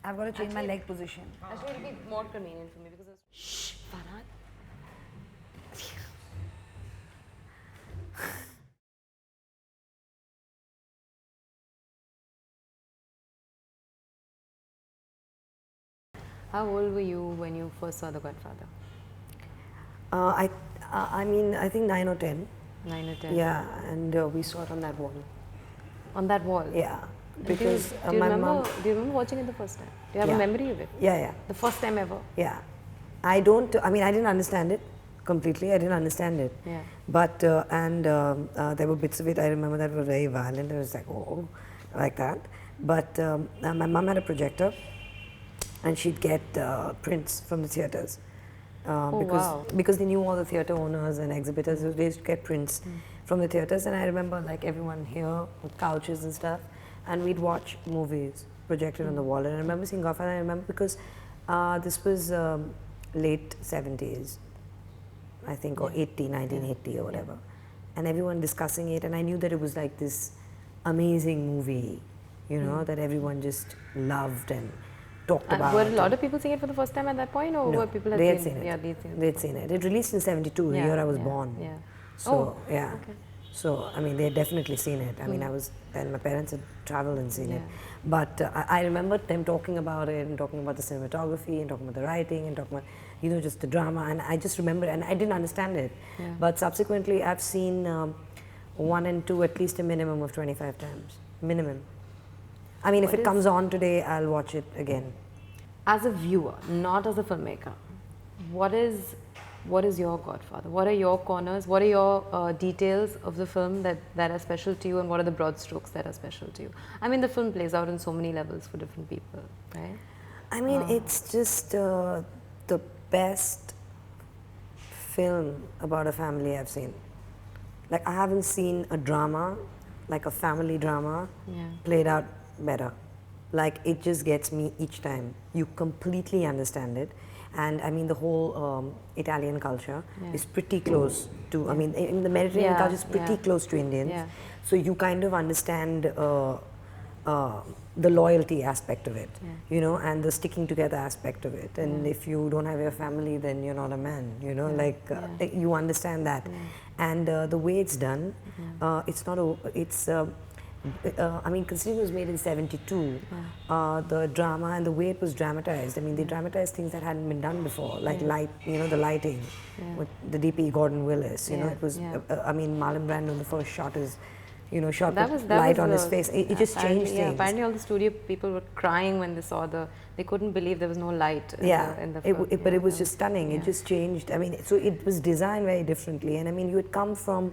I've got to change my leg position. Actually, it'll be more convenient for me because it's... Shh, Farhan. How old were you when you first saw The Godfather? I mean, I think 9 or 10. 9 or 10? Yeah, and we saw it on that wall. On that wall? Yeah, because do you my remember, mom. do you remember watching it the first time? Do you have a memory of it? Yeah. The first time ever? Yeah. I didn't understand it completely. I didn't understand it. Yeah. But, there were bits of it I remember that were very violent. It was like, oh, like that. But my mom had a projector and she'd get prints from the theatres. Because they knew all the theatre owners and exhibitors, they used to get prints from the theatres. And I remember like everyone here with couches and stuff, and we'd watch movies projected on the wall. And I remember seeing Godfather. I remember because this was late 70s, I think, or 1980 or whatever, and everyone discussing it. And I knew that it was like this amazing movie, you know, that everyone just loved and talked about. Were a lot of people seeing it for the first time at that point, or No, were people they had seen it? Yeah, they'd seen it. They'd seen it. It released in 72, the year I was born. Yeah. So, So, I mean, they had definitely seen it. I mean, and my parents had traveled and seen it. But I remember them talking about it and talking about the cinematography and talking about the writing and talking about, you know, just the drama. And I just remember, and I didn't understand it. Yeah. But subsequently, I've seen 1 and 2 at least a minimum of 25 times. Minimum. I mean, if it comes on today, I'll watch it again. As a viewer, not as a filmmaker, what is your Godfather? What are your corners? What are your details of the film that are special to you, and what are the broad strokes that are special to you? I mean, the film plays out on so many levels for different people, right? I mean, it's just the best film about a family I've seen. Like, I haven't seen a drama, like a family drama, played out better. Like, it just gets me each time. You completely understand it. And I mean, the whole Italian culture is pretty close to, I mean, in the Mediterranean culture is pretty close to Indians. Yeah. So you kind of understand the loyalty aspect of it, you know, and the sticking together aspect of it. And if you don't have your family, then you're not a man, you know, like you understand that. And the way it's done, it's not, I mean, considering it was made in 72, the drama and the way it was dramatized, I mean, they dramatized things that hadn't been done before, like light, you know, the lighting with the DP Gordon Willis, you know, it was, I mean, Marlon Brando, the first shot is, you know, shot with light on his face. It just changed things. Apparently all the studio people were crying when they saw they couldn't believe there was no light in the film. But it was just stunning. It just changed. I mean, so it was designed very differently. And I mean, you had come from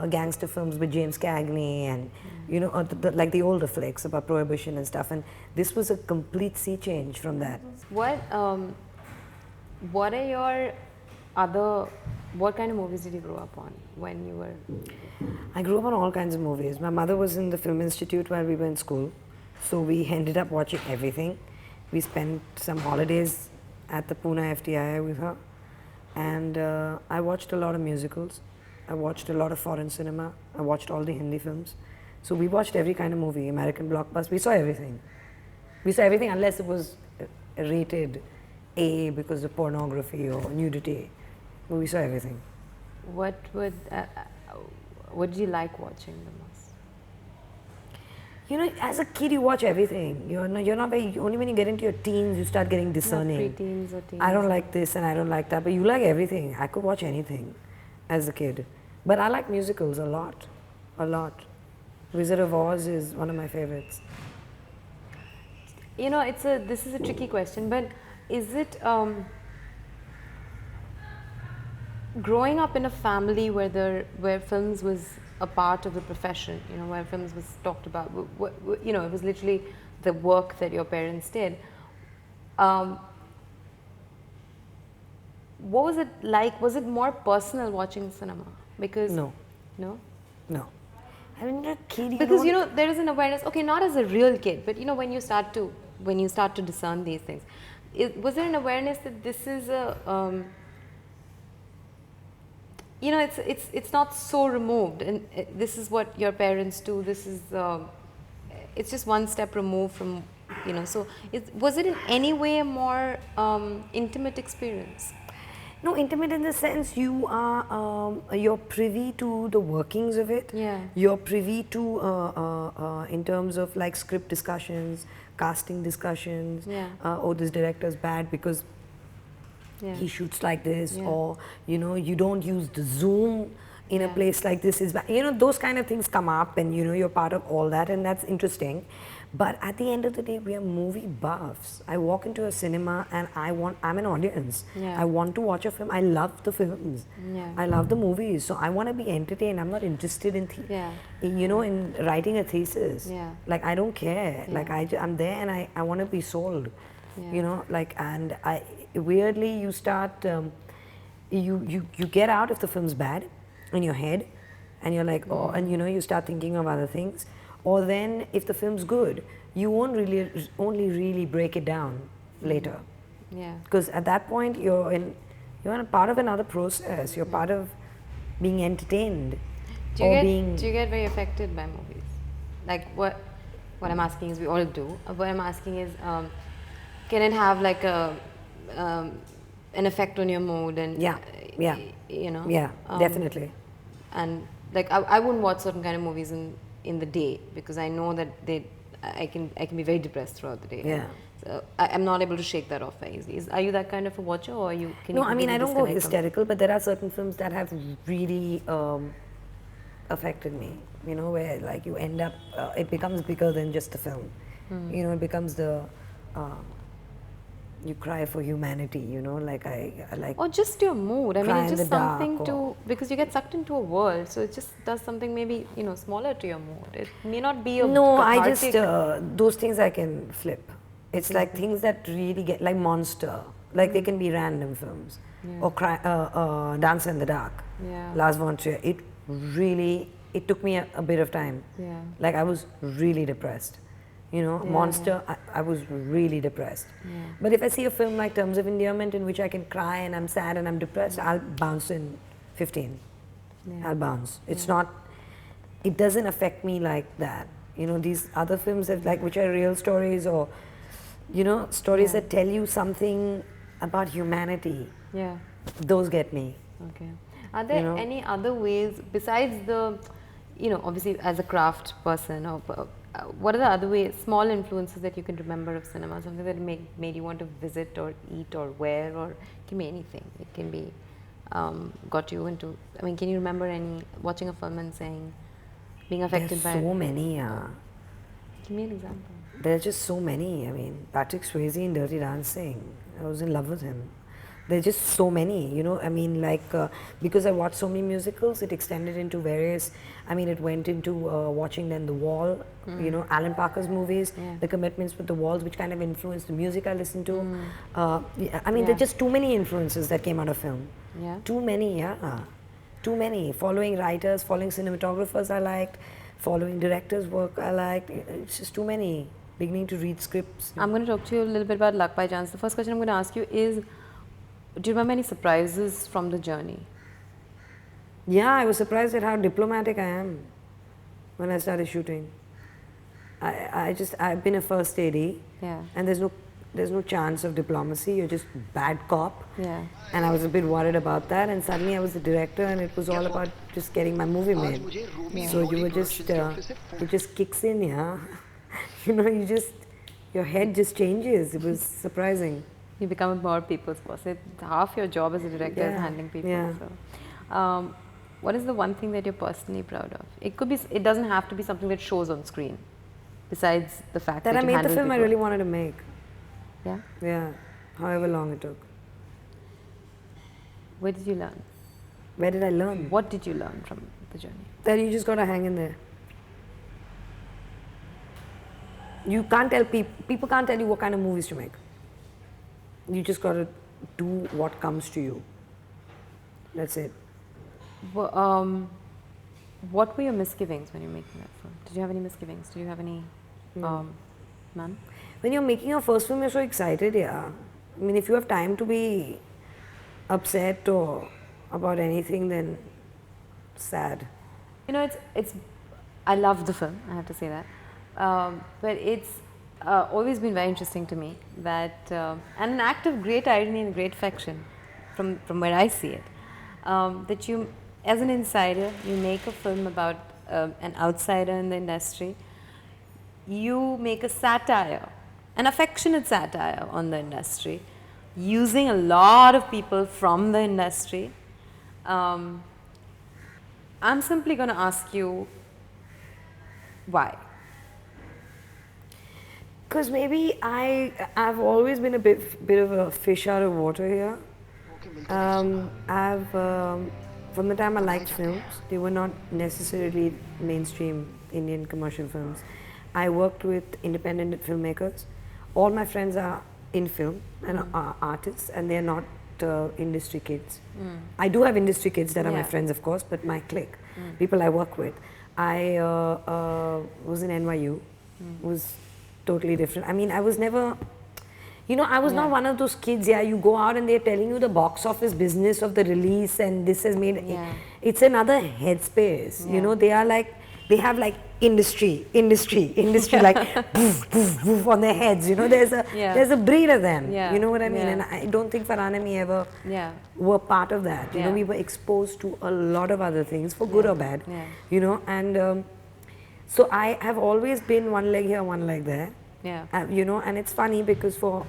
gangster films with James Cagney and, you know, like the older flicks about prohibition and stuff. And this was a complete sea change from that. What are your what kind of movies did you grow up on when you were? I grew up on all kinds of movies. My mother was in the Film Institute while we were in school. So we ended up watching everything. We spent some holidays at the Pune FTI with her. And I watched a lot of musicals. I watched a lot of foreign cinema. I watched all the Hindi films. So we watched every kind of movie, American blockbuster. We saw everything. We saw everything unless it was rated A because of pornography or nudity. But we saw everything. What did you like watching the most? You know, as a kid, you watch everything. You're not very. Only when you get into your teens, you start getting discerning. Not pre-teens or teens. I don't like this and I don't like that. But you like everything. I could watch anything as a kid. But I like musicals a lot. Wizard of Oz is one of my favorites. You know, this is a tricky question, but is it growing up in a family where films was a part of the profession, you know, where films was talked about, you know, it was literally the work that your parents did. What was it like? Was it more personal watching cinema? Because No. I mean, a kid. Because you know there is an awareness. Okay, not as a real kid, but you know when you start to discern these things, was there an awareness that this is a you know, it's not so removed, and this is what your parents do. This is it's just one step removed from you know, so was it in any way a more intimate experience? No, intimate in the sense you're privy to the workings of it. Yeah. You're privy to in terms of like script discussions, casting discussions. Yeah. Oh, this director's bad because Yeah. he shoots like this, Yeah. or you know, you don't use the zoom in a Yeah. place like this is bad. You know, those kind of things come up, and you know, you're part of all that, and that's interesting. But at the end of the day, we are movie buffs. I walk into a cinema and I'm an audience. Yeah. I want to watch a film. I love the films. Yeah. I love the movies. So I want to be entertained. I'm not interested in, Yeah. you know, in writing a thesis. Yeah. Like, I don't care. Yeah. Like, I'm there and I want to be sold. Yeah. You know, like, and weirdly, you start, you get out if the film's bad in your head, and you're like, oh, and you know, you start thinking of other things. Or then, if the film's good, you won't only really break it down later. Yeah. Because at that point, you're a part of another process. You're part of being entertained. Do you get very affected by movies? Like what I'm asking is, we all do. What I'm asking is, can it have like an effect on your mood and Yeah. you know? Yeah, definitely. And like I wouldn't watch certain kind of movies in the day, because I know that I can be very depressed throughout the day. Yeah. So I'm not able to shake that off very easily. Are you that kind of a watcher, or can you? No, I mean, I don't go disconnect from it? hysterical, but there are certain films that have really affected me. You know, where like you end up, it becomes bigger than just the film. You know, it becomes you cry for humanity. You know, like I like. Or just your mood. I mean, Cry it's in just the dark, something because you get sucked into a world, so it just does something maybe, you know, smaller to your mood. It may not be a No, I cathartic- just those things I can flip. It's like things that really get like Monster. Like they can be random films, or Dance in the Dark. Yeah. Lars von Trier. It took me a bit of time. Yeah. Like I was really depressed. You know, Yeah, Monster, I was really depressed. Yeah. But if I see a film like Terms of Endearment in which I can cry and I'm sad and I'm depressed, I'll bounce in 15. Yeah. I'll bounce. It's not, it doesn't affect me like that. You know, these other films that like, which are real stories, or, you know, stories that tell you something about humanity, Yeah. those get me. Okay. Are there You know? any other ways besides the, you know, obviously as a craft person, or what are the other ways, small influences that you can remember of cinema, something that made you want to visit or eat or wear, or it can be anything. It can be got you into. I mean, can you remember watching a film and saying, being affected There's by? so many. Give me an example. There's just so many. I mean, Patrick Swayze in Dirty Dancing. I was in love with him. There's just so many, you know. I mean, like, because I watched so many musicals, it extended into various. I mean, it went into watching then The Wall, you know, Alan Parker's movies, The Commitments with the Walls, which kind of influenced the music I listened to. Yeah, I mean, there's just too many influences that came out of film. Yeah. Too many, yeah. Too many. Following writers, following cinematographers I liked, following directors' work I liked. It's just too many. Beginning to read scripts. I'm going to talk to you a little bit about Luck by Chance. The first question I'm going to ask you is, do you remember any surprises from the journey? Yeah, I was surprised at how diplomatic I am when I started shooting. I've been a first AD, Yeah. and there's no chance of diplomacy. You're just bad cop. Yeah. And I was a bit worried about that, and suddenly I was the director, and it was all about just getting my movie made. So you were just, it just kicks in, yeah. You know, your head just changes. It was surprising. You become a more people's boss. Half your job as a director is handling people. Yeah. So, what is the one thing that you're personally proud of? It could be. It doesn't have to be something that shows on screen. Besides the fact that That I you made the handle film I people. really wanted to make. Yeah. Yeah, however long it took. Where did you learn? Where did I learn? What did you learn from the journey? That you just gotta hang in there. You can't tell people can't tell you what kind of movies to make. You just gotta do what comes to you. That's it. Well, what were your misgivings when you're making that film? Did you have any misgivings? Did you have any? None. When you're making your first film, you're so excited, yeah. I mean, if you have time to be upset or about anything, then sad. You know, it's. I love the film. I have to say that, but always been very interesting to me that, and an act of great irony and great affection, from where I see it, that you, as an insider, you make a film about an outsider in the industry. You make a satire, an affectionate satire on the industry, using a lot of people from the industry. I'm simply going to ask you why. Because maybe I've always been a bit of a fish out of water here. From the time I liked films, they were not necessarily mainstream Indian commercial films. I worked with independent filmmakers. All my friends are in film and are artists, and they're not industry kids. I do have industry kids that are my friends, of course, but my clique, people I work with. I was in NYU, was totally different. I mean, I was never, you know, I was not one of those kids, you go out and they're telling you the box office business of the release and this has made, it's another headspace, you know, they are like, they have like industry, like poof, poof, poof on their heads, you know, there's a breed of them, you know what I mean? And I don't think Farhan and me ever were part of that, you know, we were exposed to a lot of other things, for good or bad, you know, and so I have always been one leg here, one leg there, you know, and it's funny because for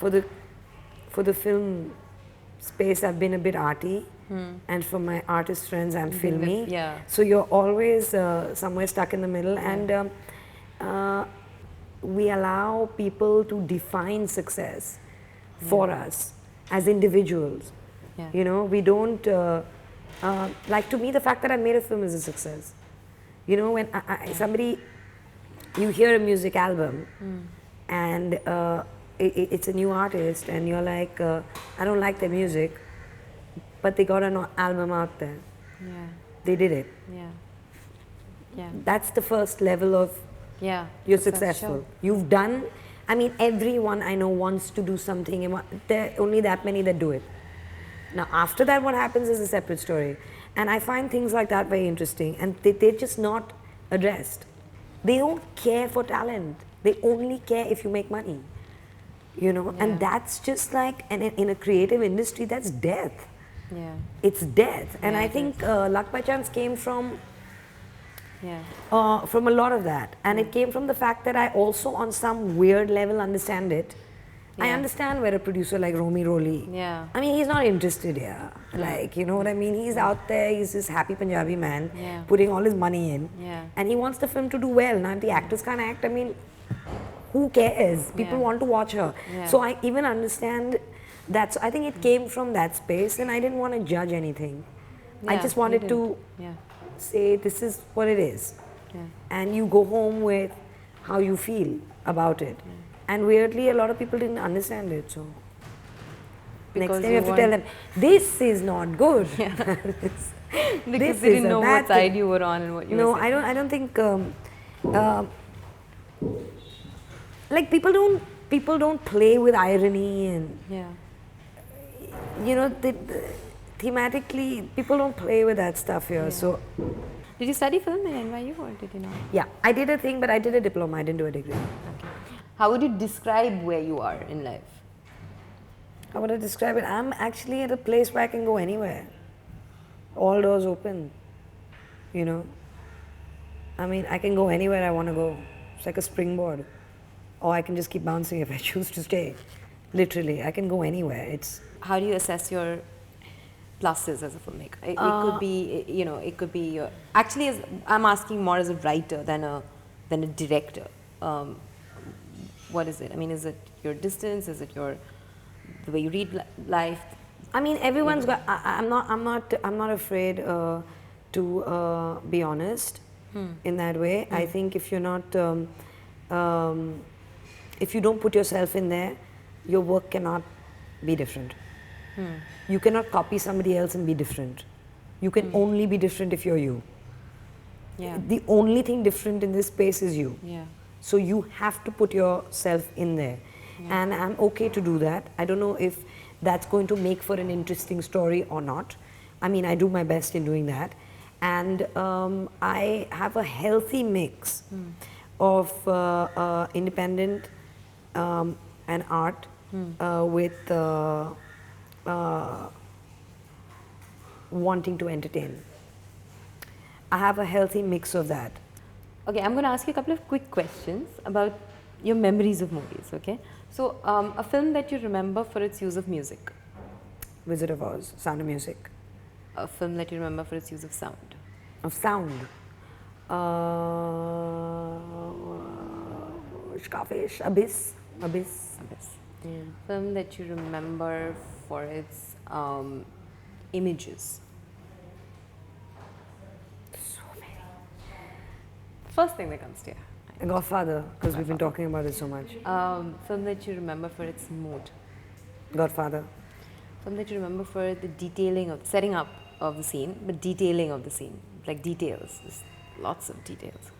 the film space I've been a bit arty, and for my artist friends I'm filmy, so you're always somewhere stuck in the middle, and we allow people to define success for us as individuals, you know, we don't, like to me the fact that I made a film is a success, you know, when somebody, you hear a music album and it's a new artist and you're like, I don't like their music, but they got an album out there. They did it. That's the first level of you're successful. You've done, I mean, everyone I know wants to do something, and there are only that many that do it. Now, after that, what happens is a separate story. And I find things like that very interesting, and they're just not addressed. They don't care for talent. They only care if you make money, you know, and that's just like, and in a creative industry, that's death. It's death. And I think Luck by Chance came from a lot of that. And it came from the fact that I also, on some weird level, understand it. I understand where a producer like Romy Roli, I mean, he's not interested here. Like, you know what I mean? He's out there, he's this happy Punjabi man, putting all his money in. And he wants the film to do well. Now, if the actors can't act, I mean, who cares? People want to watch her. So I even understand that. So I think it came from that space, and I didn't want to judge anything. I just wanted to say, this is what it is. And you go home with how you feel about it. And weirdly, a lot of people didn't understand it, so next time you have to tell them, this is not good. Because they didn't know what side you were on and what you were saying. No, I don't think, like people don't play with irony, and you know, thematically, people don't play with that stuff here, so. Did you study film in NYU or did you not? Yeah, I did a thing, but I did a diploma, I didn't do a degree. Okay. How would you describe where you are in life? How would I describe it? I'm actually at a place where I can go anywhere. All doors open, you know. I mean, I can go anywhere I want to go. It's like a springboard. Or I can just keep bouncing if I choose to stay. Literally, I can go anywhere. It's. How do you assess your pluses as a filmmaker? It could be, you know, it could be your, actually, I'm asking more as a writer than a director. What is it? I mean, is it your distance? Is it the way you read life? I mean, everyone's got. I'm not afraid to be honest in that way. I think if you're not, if you don't put yourself in there, your work cannot be different. You cannot copy somebody else and be different. You can only be different if you're you. The only thing different in this space is you. So you have to put yourself in there. And I'm okay to do that. I don't know if that's going to make for an interesting story or not. I mean, I do my best in doing that. And I have a healthy mix of independent and art with wanting to entertain. I have a healthy mix of that. Okay, I'm going to ask you a couple of quick questions about your memories of movies, okay? So, a film that you remember for its use of music. Wizard of Oz, Sound of Music. A film that you remember for its use of sound. Of sound. Scarface, Abyss. Abyss. Film that you remember for its images. So many. First thing that comes to you. Godfather, because we've been talking about it so much. Film that you remember for its mood. Godfather. Film that you remember for the detailing of setting up of the scene, but detailing of the scene, like details, there's lots of details.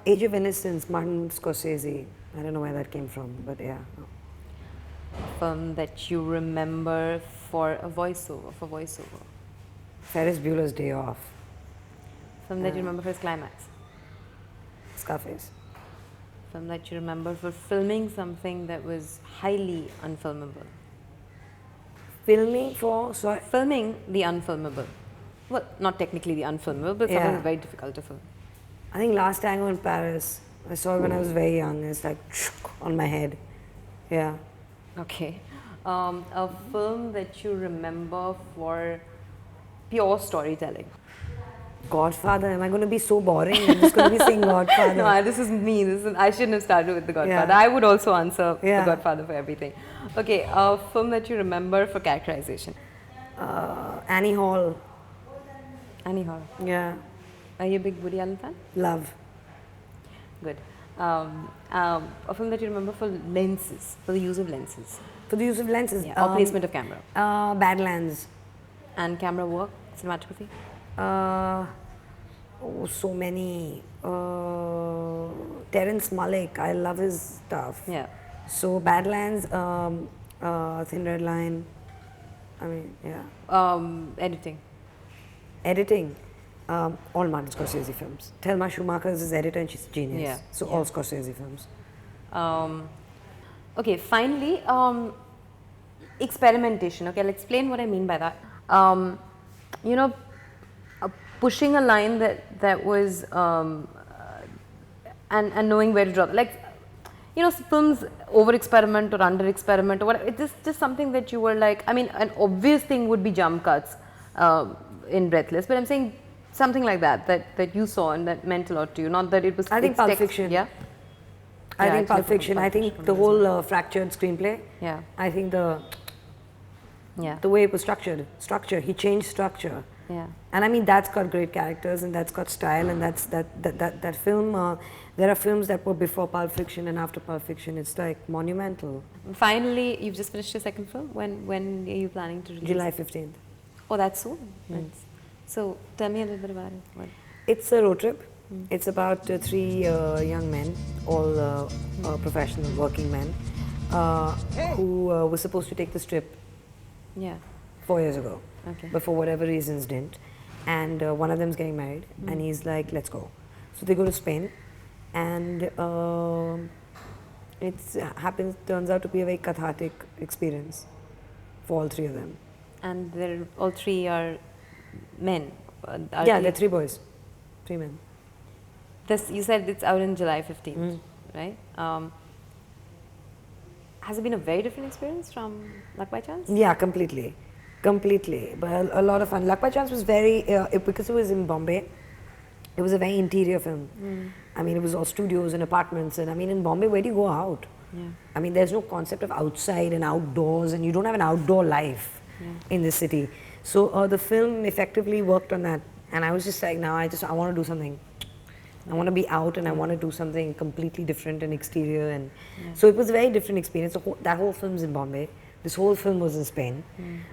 Age of Innocence, Martin Scorsese. I don't know where that came from, but yeah. Film that you remember for a voiceover, Ferris Bueller's Day Off. Film that you remember for its climax. Scarface. Film that you remember for filming something that was highly unfilmable. Filming for, sorry? Filming the unfilmable. Well, not technically the unfilmable, but something very difficult to film. I think Last Tango in Paris. I saw it when I was very young. It's like on my head. Yeah. Okay. A film that you remember for pure storytelling. Godfather. Am I going to be so boring? I'm just going to be saying Godfather. No, this is me. I shouldn't have started with The Godfather. I would also answer The Godfather for everything. Okay, a film that you remember for characterization. Annie Hall. Annie Hall. Yeah. Are you a big Woody Allen fan? Love. Good. A film that you remember for lenses, for the use of lenses. For the use of lenses? Yeah, or placement of camera. Badlands. And camera work, cinematography? So many. Terrence Malick, I love his stuff. Yeah. So Badlands, Thin Red Line, I mean, yeah. Editing. Editing, all Martin Scorsese films. Thelma Schumacher is his editor and she's a genius. Yeah. So all Scorsese films. Okay, finally, experimentation. Okay, I'll explain what I mean by that. You know, pushing a line that was and knowing where to draw. Like, you know, films over experiment or under experiment or whatever. It's just something that you were like. I mean, an obvious thing would be jump cuts in Breathless, but I'm saying something like that you saw and that meant a lot to you. Not that it was. I think Pulp Fiction. Yeah. I think Pulp Fiction. I think the whole fractured screenplay. Yeah. I think the way it was structured. He changed structure. Yeah. And I mean, that's got great characters and that's got style, and that film, there are films that were before Pulp Fiction and after Pulp Fiction. It's like monumental. Finally, you've just finished your second film. When are you planning to release? July 15th. Oh, that's soon. So tell me a little bit about it. What? It's a road trip. It's about three young men, all professional working men, who were supposed to take this trip 4 years ago. Okay. But for whatever reasons didn't. And one of them's getting married and he's like, let's go. So they go to Spain and turns out to be a very cathartic experience for all three of them. And they're all three are men? They're three boys, 3 men. You said it's out in July 15th, right? Has it been a very different experience from Luck by Chance? Yeah, completely. But a lot of fun. Luck by Chance was very, because it was in Bombay, it was a very interior film. I mean, it was all studios and apartments, and I mean, in Bombay, where do you go out? Yeah. I mean, there's no concept of outside and outdoors, and you don't have an outdoor life in the city. So the film effectively worked on that, and I was just like, now I want to do something. I want to be out and I want to do something completely different and exterior, and so it was a very different experience. That whole film's in Bombay. This whole film was in Spain.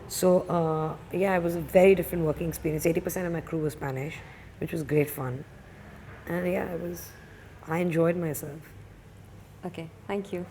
So it was a very different working experience. 80% of my crew was Spanish, which was great fun. And I enjoyed myself. Okay, thank you.